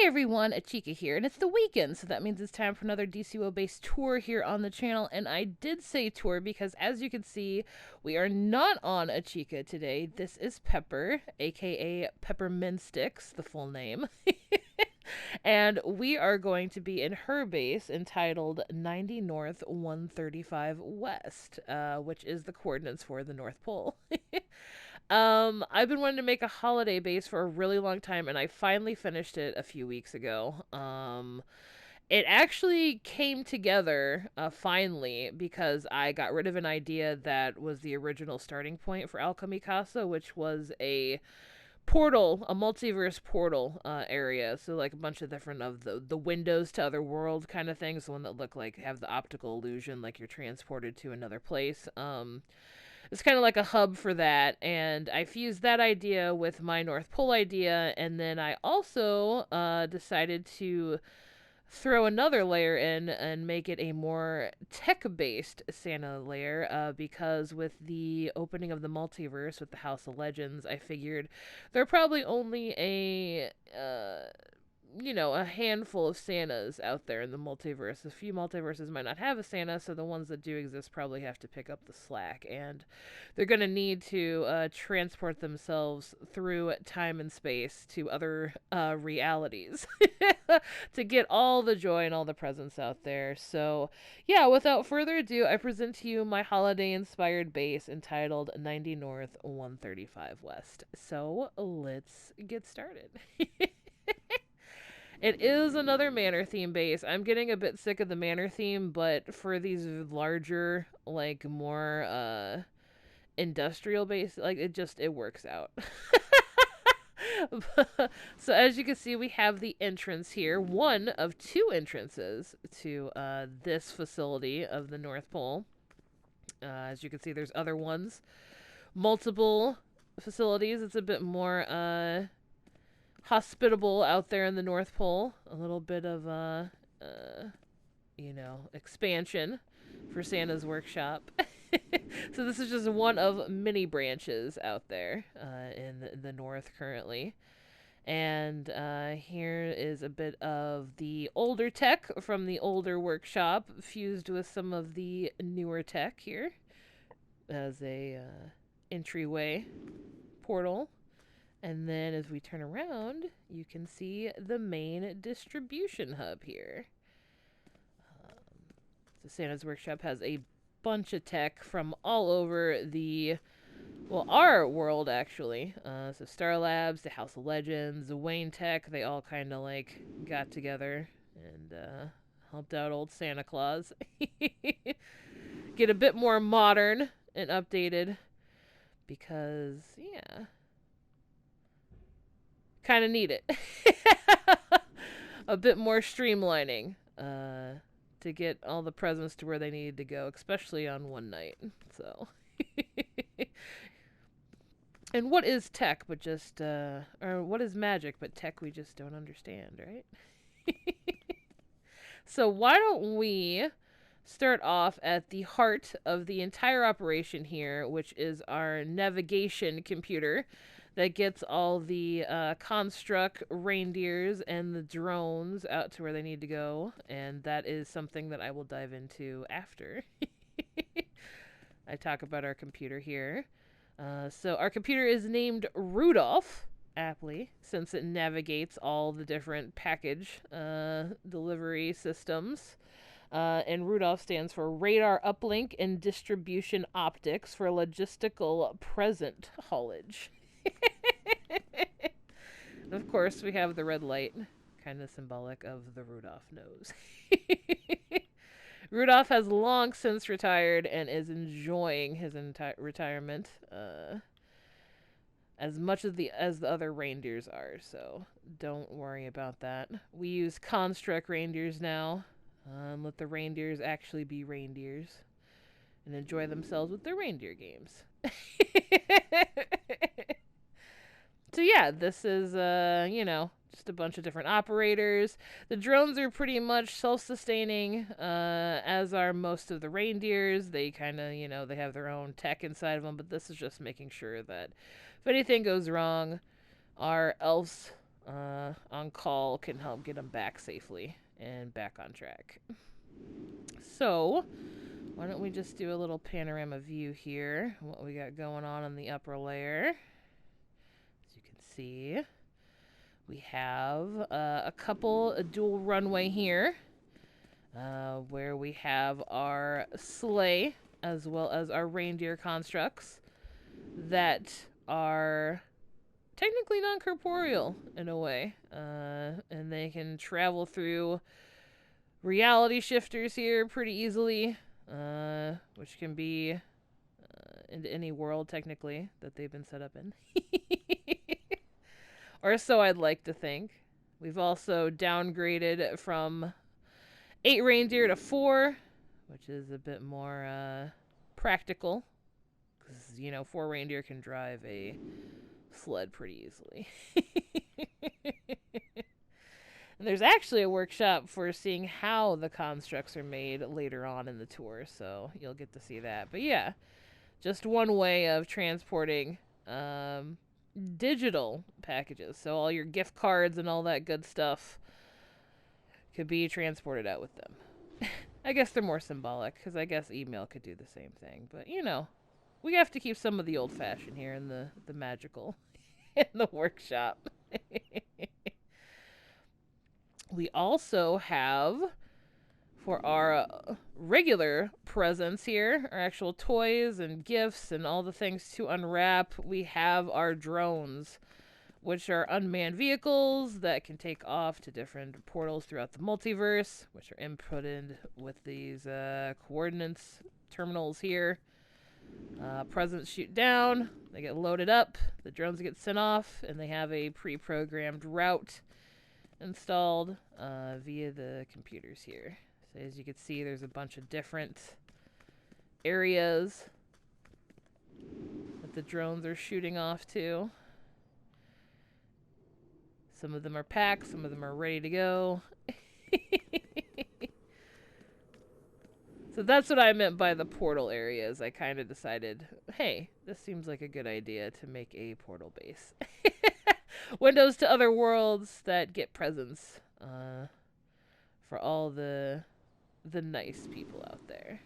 everyone, Achikah here, and it's the weekend, so that means it's time for another DCUO based tour here on the channel. And I did say tour because, as you can see, we are not on Achikah today. This is Pepper, aka Peppermint Sticks, the full name. And we are going to be in her base entitled 90 North 135 West, which is the coordinates for the North Pole. I've been wanting to make a holiday base for a really long time, and I finally finished it a few weeks ago. It actually came together finally because I got rid of an idea that was the original starting point for Alchemy Casa, which was a portal, a multiverse portal area. So like a bunch of different of the windows to other world kind of things. The one that look like have the optical illusion, like you're transported to another place. It's kind of like a hub for that, and I fused that idea with my North Pole idea, and then I also decided to throw another layer in and make it a more tech-based Santa layer, because with the opening of the multiverse with the House of Legends, I figured there are probably only a handful of Santas out there in the multiverse. A few multiverses might not have a Santa, so the ones that do exist probably have to pick up the slack. And they're going to need to transport themselves through time and space to other realities to get all the joy and all the presents out there. So, yeah, without further ado, I present to you my holiday-inspired base entitled 90 North 135 West. So, let's get started. It is another manor theme base. I'm getting a bit sick of the manor theme, but for these larger, like, more, industrial base, like, it works out. So as you can see, we have the entrance here. One of two entrances to, this facility of the North Pole. As you can see, there's other ones. Multiple facilities. It's a bit more, hospitable out there in the North Pole. A little bit of expansion for Santa's workshop. So this is just one of many branches out there in the north currently. And here is a bit of the older tech from the older workshop fused with some of the newer tech here as a entryway portal. And then as we turn around, you can see the main distribution hub here. So Santa's Workshop has a bunch of tech from all over our world, actually. So Star Labs, the House of Legends, the Wayne Tech, they all kind of like got together and helped out old Santa Claus. Get a bit more modern and updated because, yeah, kind of need it. A bit more streamlining to get all the presents to where they needed to go, especially on one night. So, and what is tech but just, or what is magic but tech we just don't understand, right? So why don't we start off at the heart of the entire operation here, which is our navigation computer that gets all the construct reindeers and the drones out to where they need to go. And that is something that I will dive into after I talk about our computer here. So our computer is named Rudolph, aptly, since it navigates all the different package delivery systems. And Rudolph stands for Radar Uplink and Distribution Optics for Logistical Present Haulage. And of course, we have the red light, kind of symbolic of the Rudolph nose. Rudolph has long since retired and is enjoying his retirement as much as the other reindeers are, so don't worry about that. We use construct reindeers now. Let the reindeers actually be reindeers and enjoy themselves with their reindeer games. So yeah, this is, just a bunch of different operators. The drones are pretty much self-sustaining, as are most of the reindeers. They kind of, they have their own tech inside of them, but this is just making sure that if anything goes wrong, our elves on call can help get them back safely and back on track. So, why don't we just do a little panorama view here, what we got going on in the upper layer. As you can see, we have a dual runway here, where we have our sleigh as well as our reindeer constructs that are technically non-corporeal in a way, and they can travel through reality shifters here pretty easily, which can be into any world technically that they've been set up in. Or so I'd like to think. We've also downgraded from 8 reindeer to 4, which is a bit more practical, because, you know, 4 reindeer can drive a sled pretty easily. And there's actually a workshop for seeing how the constructs are made later on in the tour, so you'll get to see that. But yeah, just one way of transporting digital packages. So all your gift cards and all that good stuff could be transported out with them. I guess they're more symbolic, because I guess email could do the same thing. But, you know, we have to keep some of the old-fashioned here in the magical in the workshop. We also have, for our regular presents here, our actual toys and gifts and all the things to unwrap, we have our drones, which are unmanned vehicles that can take off to different portals throughout the multiverse, which are inputted with these coordinates terminals here. Presents shoot down, they get loaded up, the drones get sent off, and they have a pre-programmed route installed via the computers here. So as you can see, there's a bunch of different areas that the drones are shooting off to. Some of them are packed, some of them are ready to go. So that's what I meant by the portal areas. I kind of decided, hey, this seems like a good idea to make a portal base. Windows to other worlds that get presents for all the nice people out there.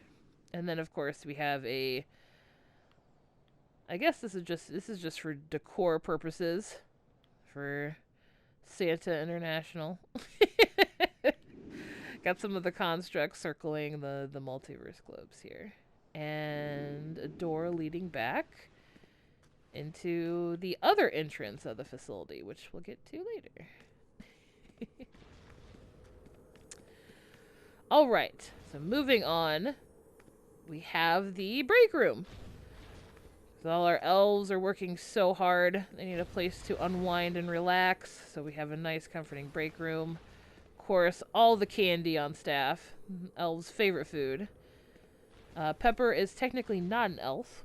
And then of course we have a, I guess this is just for decor purposes for Santa International. Got some of the constructs circling the multiverse globes here. And a door leading back into the other entrance of the facility, which we'll get to later. Alright, so moving on, we have the break room. So all our elves are working so hard, they need a place to unwind and relax, so we have a nice comforting break room. Of course, all the candy on staff, elves' favorite food. Pepper is technically not an elf.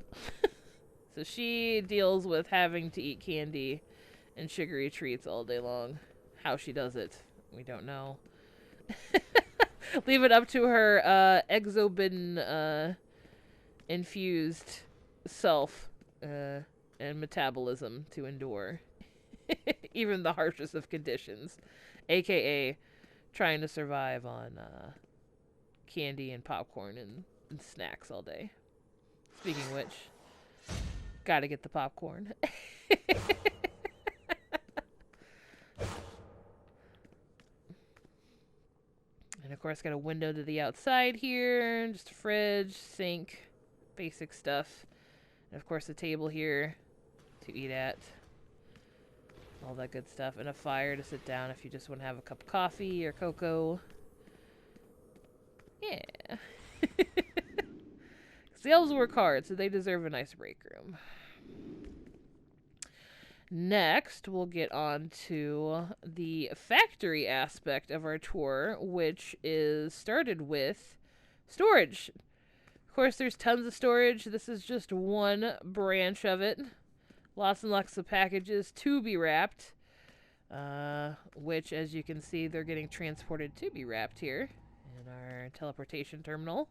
So she deals with having to eat candy and sugary treats all day long. How she does it, we don't know. Leave it up to her exobidden infused self and metabolism to endure. Even the harshest of conditions. AKA trying to survive on candy and popcorn and snacks all day. Speaking of which, gotta get the popcorn. And of course, got a window to the outside here, just a fridge, sink, basic stuff. And of course, a table here to eat at. All that good stuff. And a fire to sit down if you just want to have a cup of coffee or cocoa. Yeah. The elves work hard, so they deserve a nice break room. Next, we'll get on to the factory aspect of our tour, which is started with storage. Of course, there's tons of storage. This is just one branch of it. Lots and lots of packages to be wrapped, which, as you can see, they're getting transported to be wrapped here in our teleportation terminal.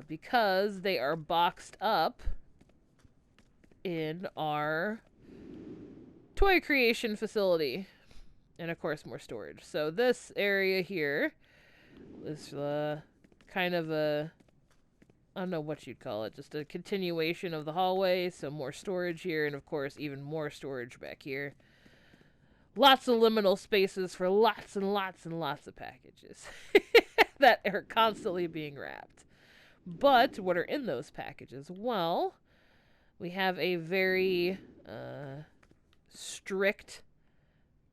because they are boxed up in our toy creation facility. And of course, more storage. So this area here is kind of a, I don't know what you'd call it, just a continuation of the hallway. So more storage here, and of course, even more storage back here. Lots of liminal spaces for lots and lots and lots of packages that are constantly being wrapped. But what are in those packages? Well, we have a very strict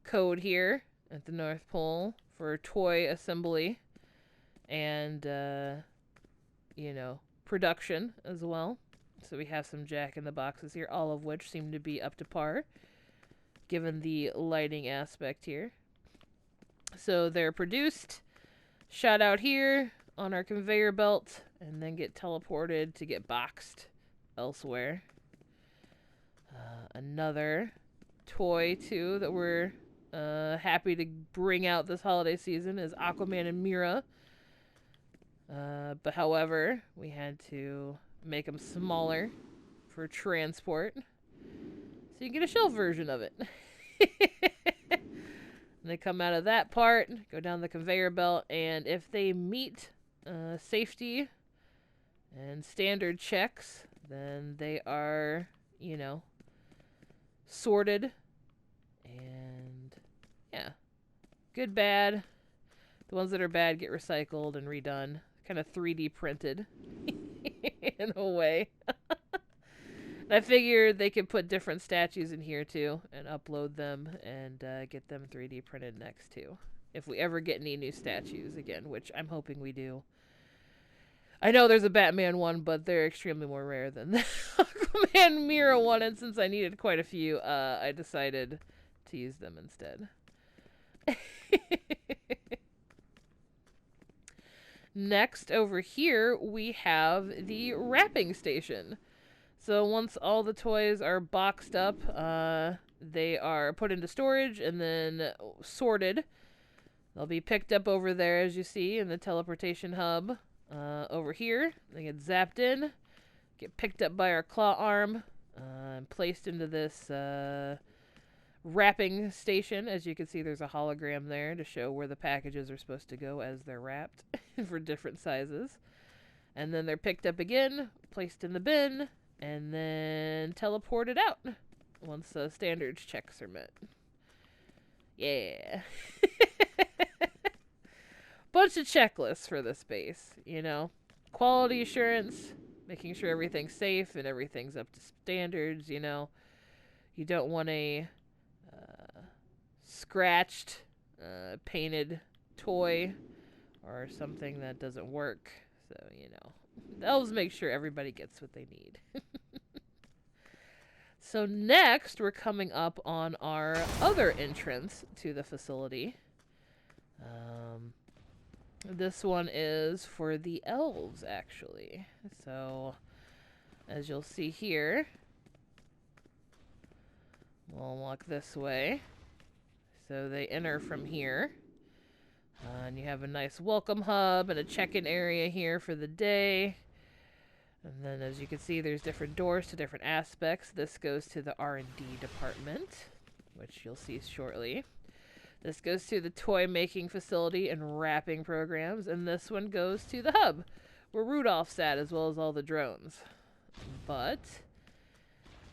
code here at the North Pole for toy assembly and, you know, production as well. So we have some jack-in-the-boxes here, all of which seem to be up to par, given the lighting aspect here. So they're produced, shot out here on our conveyor belt, and then get teleported to get boxed elsewhere. Another toy, too, that we're happy to bring out this holiday season is Aquaman and Mira. But however, we had to make them smaller for transport, so you can get a shelf version of it. And they come out of that part, go down the conveyor belt, and if they meet safety and standard checks, then they are, you know, sorted. And yeah, good, bad. The ones that are bad get recycled and redone, kind of 3D printed in a way. I figured they could put different statues in here too and upload them and get them 3D printed next too. If we ever get any new statues again, which I'm hoping we do. I know there's a Batman one, but they're extremely more rare than the Aquaman Mira one, and since I needed quite a few, I decided to use them instead. Next, over here, we have the wrapping station. So once all the toys are boxed up, they are put into storage and then sorted. They'll be picked up over there, as you see, in the teleportation hub. Over here, they get zapped in, get picked up by our claw arm, and placed into this wrapping station. As you can see, there's a hologram there to show where the packages are supposed to go as they're wrapped for different sizes. And then they're picked up again, placed in the bin, and then teleported out once the standards checks are met. Yeah. Bunch of checklists for this base, you know. Quality assurance, making sure everything's safe and everything's up to standards, you know. You don't want a scratched, painted toy or something that doesn't work. So, you know, the elves make sure everybody gets what they need. So next, we're coming up on our other entrance to the facility. This one is for the elves, actually. So, as you'll see here, we'll walk this way. So they enter from here. And you have a nice welcome hub and a check-in area here for the day. And then, as you can see, there's different doors to different aspects. This goes to the R&D department, which you'll see shortly. This goes to the toy-making facility and wrapping programs. And this one goes to the hub, where Rudolph's at, as well as all the drones. But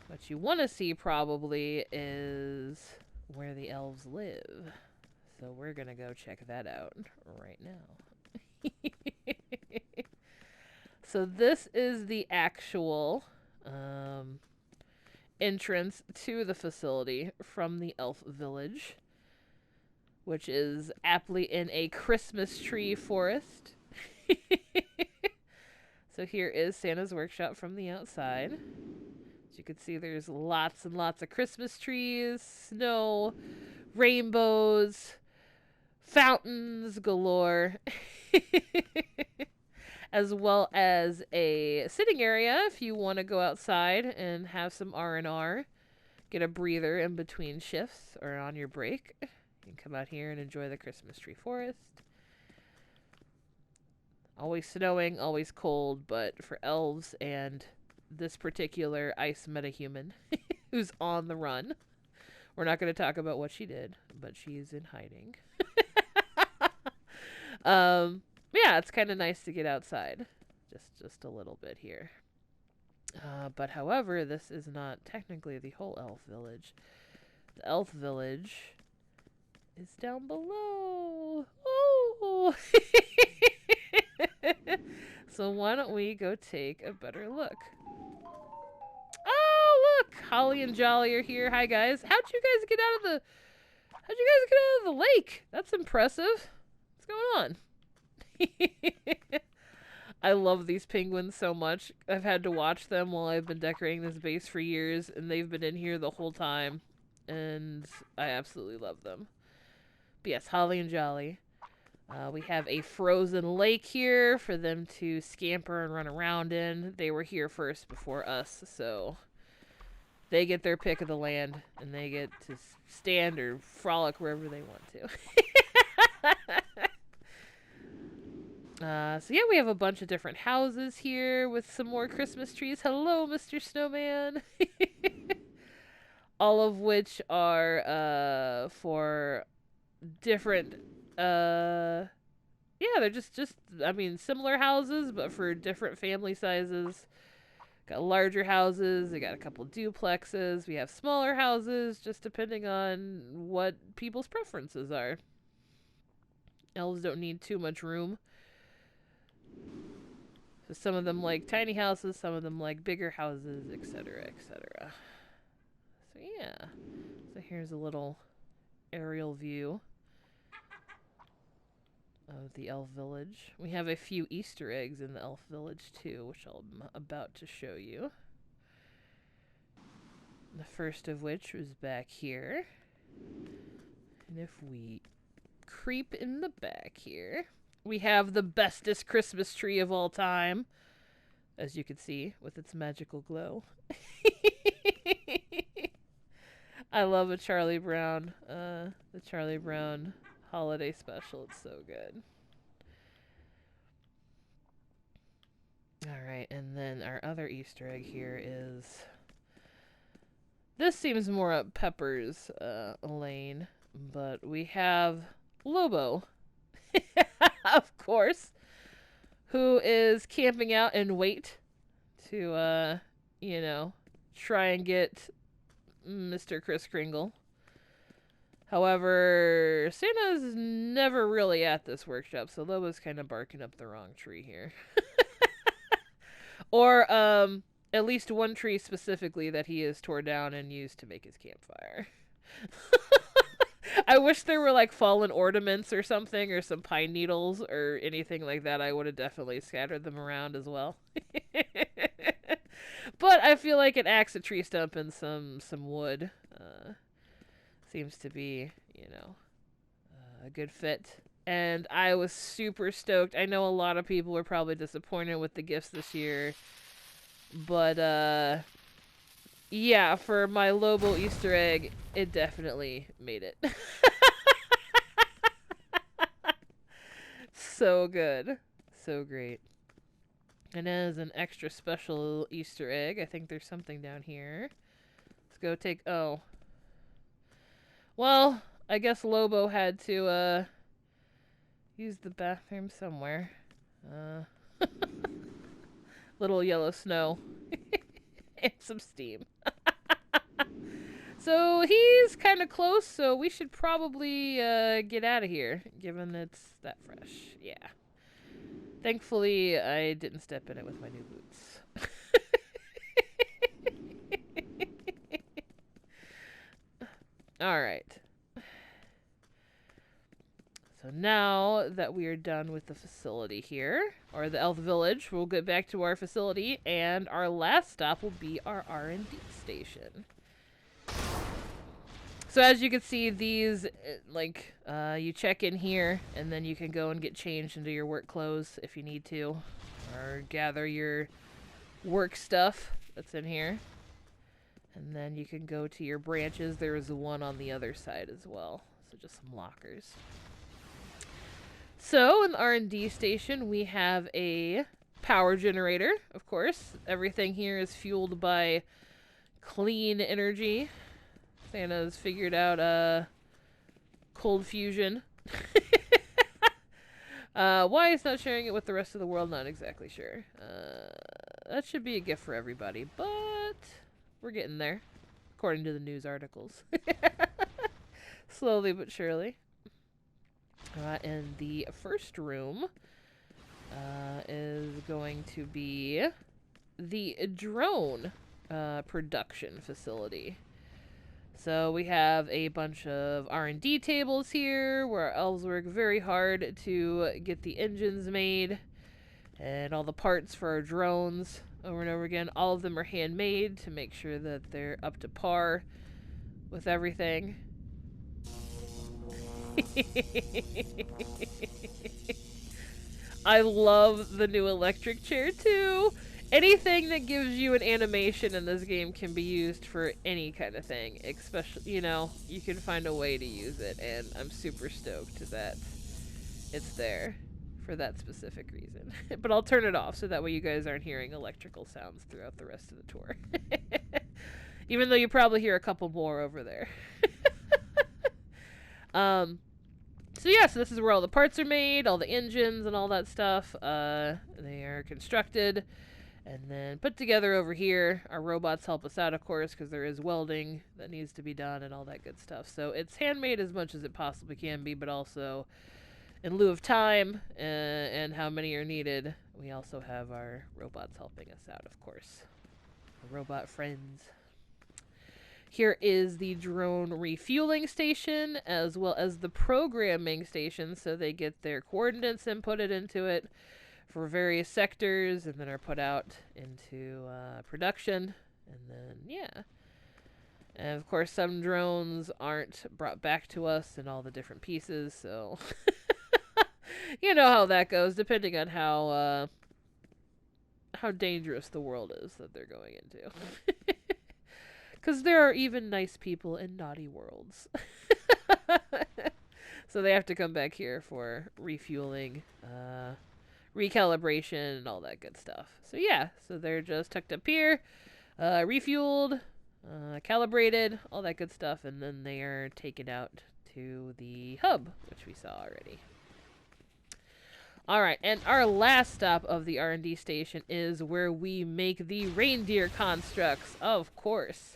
what you want to see, probably, is where the elves live. So we're going to go check that out right now. So this is the actual entrance to the facility from the elf village, which is aptly in a Christmas tree forest. So here is Santa's workshop from the outside. As you can see, there's lots and lots of Christmas trees, snow, rainbows, fountains galore. As well as a sitting area if you want to go outside and have some R&R. Get a breather in between shifts or on your break. You can come out here and enjoy the Christmas tree forest. Always snowing, always cold, but for elves and this particular ice metahuman who's on the run. We're not going to talk about what she did, but she's in hiding. Yeah, it's kind of nice to get outside. Just a little bit here. But however, this is not technically the whole elf village. The elf village is down below. Oh! So why don't we go take a better look? Oh, look! Holly and Jolly are here. Hi, guys. How'd you guys get out of the lake? That's impressive. What's going on? I love these penguins so much. I've had to watch them while I've been decorating this base for years, and they've been in here the whole time, and I absolutely love them. But yes, Holly and Jolly. We have a frozen lake here for them to scamper and run around in. They were here first before us, so they get their pick of the land, and they get to stand or frolic wherever they want to. So yeah, we have a bunch of different houses here with some more Christmas trees. Hello, Mr. Snowman. All of which are for different yeah, they're just I mean, similar houses, but for different family sizes. Got larger houses, they got a couple duplexes, we have smaller houses, just depending on what people's preferences are. Elves don't need too much room. So some of them like tiny houses, some of them like bigger houses, etc., etc. So yeah. So here's a little aerial view of the elf village. We have a few Easter eggs in the elf village too, which I'm about to show you. The first of which was back here. And if we creep in the back here, we have the bestest Christmas tree of all time, as you can see, with its magical glow. I love a Charlie Brown, the Charlie Brown holiday special. It's so good. Alright, and then our other Easter egg here is... This seems more up Pepper's lane, but we have Lobo, of course, who is camping out in wait to, you know, try and get Mr. Kris Kringle. However, Santa's never really at this workshop, so Lobo's kind of barking up the wrong tree here. Or, at least one tree specifically that he has tore down and used to make his campfire. I wish there were like fallen ornaments or something, or some pine needles or anything like that. I would have definitely scattered them around as well. But I feel like an axe, a tree stump, and some wood seems to be, you know, a good fit. And I was super stoked. I know a lot of people were probably disappointed with the gifts this year. But, yeah, for my Lobo Easter egg, it definitely made it. So good. So great. And as an extra special Easter egg, I think there's something down here. Let's go take... Oh. Well, I guess Lobo had to, use the bathroom somewhere. Little yellow snow. And some steam. So he's kind of close, so we should probably get out of here, given it's that fresh. Yeah. Thankfully, I didn't step in it with my new boots. Alright. So now that we are done with the facility here, or the elf village, we'll get back to our facility, and our last stop will be our R&D station. So as you can see, these, like, you check in here, and then you can go and get changed into your work clothes if you need to, or gather your work stuff that's in here. And then you can go to your branches. There is one on the other side as well, so just some lockers. So in the R&D station, we have a power generator, of course. Everything here is fueled by clean energy. Santa's figured out cold fusion. Why it's not sharing it with the rest of the world, not exactly sure. That should be a gift for everybody, but we're getting there, according to the news articles. Slowly but surely. And the first room is going to be the drone production facility. So we have a bunch of R&D tables here where our elves work very hard to get the engines made and all the parts for our drones over and over again. All of them are handmade to make sure that they're up to par with everything. I love the new electric chair too. Anything that gives you an animation in this game can be used for any kind of thing, especially, you know, you can find a way to use it, and I'm super stoked that it's there for that specific reason. But I'll turn it off so that way you guys aren't hearing electrical sounds throughout the rest of the tour. Even though you probably hear a couple more over there. So yeah, so this is where all the parts are made, all the engines and all that stuff. They are constructed and then put together over here. Our robots help us out, of course, because there is welding that needs to be done and all that good stuff. So it's handmade as much as it possibly can be, but also in lieu of time and how many are needed, we also have our robots helping us out, of course. Our robot friends. Here is the drone refueling station, as well as the programming station, so they get their coordinates inputted into it for various sectors, and then are put out into production, and then, yeah. And, of course, some drones aren't brought back to us in all the different pieces, so you know how that goes, depending on how dangerous the world is that they're going into. Because there are even nice people in naughty worlds. So they have to come back here for refueling, recalibration, and all that good stuff. So yeah, so they're just tucked up here, refueled, calibrated, all that good stuff, and then they are taken out to the hub, which we saw already. Alright, and our last stop of the R&D station is where we make the reindeer constructs, of course.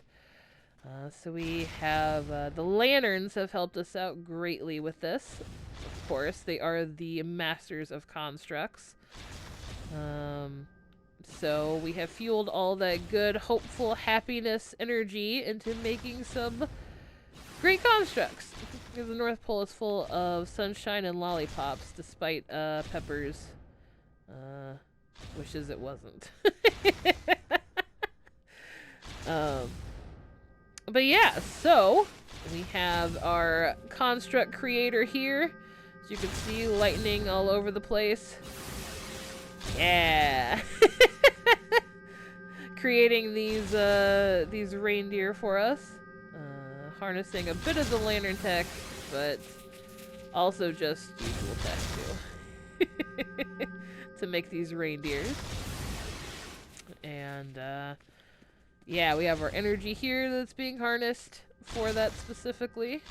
So we have, the lanterns have helped us out greatly with this. Of course, they are the masters of constructs. So we have fueled all that good, hopeful, happiness energy into making some great constructs. Because the North Pole is full of sunshine and lollipops, despite Pepper's wishes it wasn't. But yeah, so we have our construct creator here. As you can see, lightning all over the place. Yeah. Creating these reindeer for us. Harnessing a bit of the lantern tech, but also just usual tech too. To make these reindeers. And yeah, we have our energy here that's being harnessed for that specifically.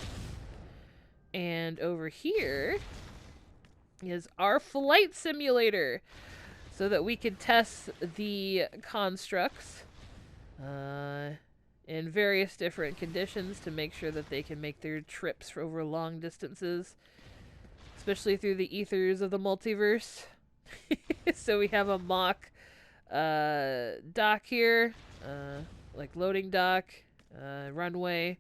And over here is our flight simulator, so that we can test the constructs in various different conditions to make sure that they can make their trips over long distances, especially through the ethers of the multiverse. So we have a mock dock here, like loading dock, runway,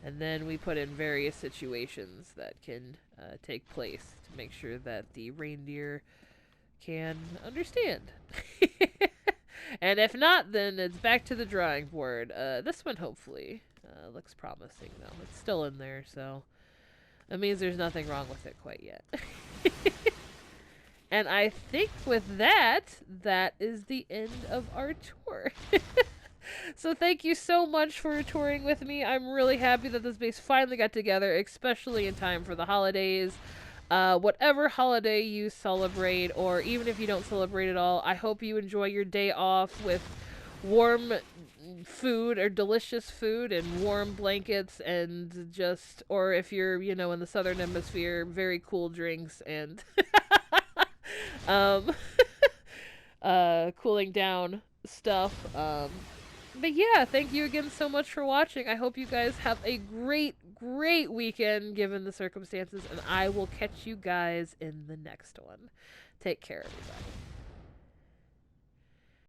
and then we put in various situations that can take place to make sure that the reindeer can understand. And if not, then it's back to the drawing board. This one hopefully looks promising, though. It's still in there, so that means there's nothing wrong with it quite yet. And I think with that, that is the end of our tour. So thank you so much for touring with me. I'm really happy that this base finally got together, especially in time for the holidays. Whatever holiday you celebrate, or even if you don't celebrate at all, I hope you enjoy your day off with warm food or delicious food and warm blankets and just, or if you're, you know, in the southern hemisphere, very cool drinks and um cooling down stuff. But yeah, thank you again so much for watching. I hope you guys have a great weekend given the circumstances, and I will catch you guys in the next one. Take care, everybody.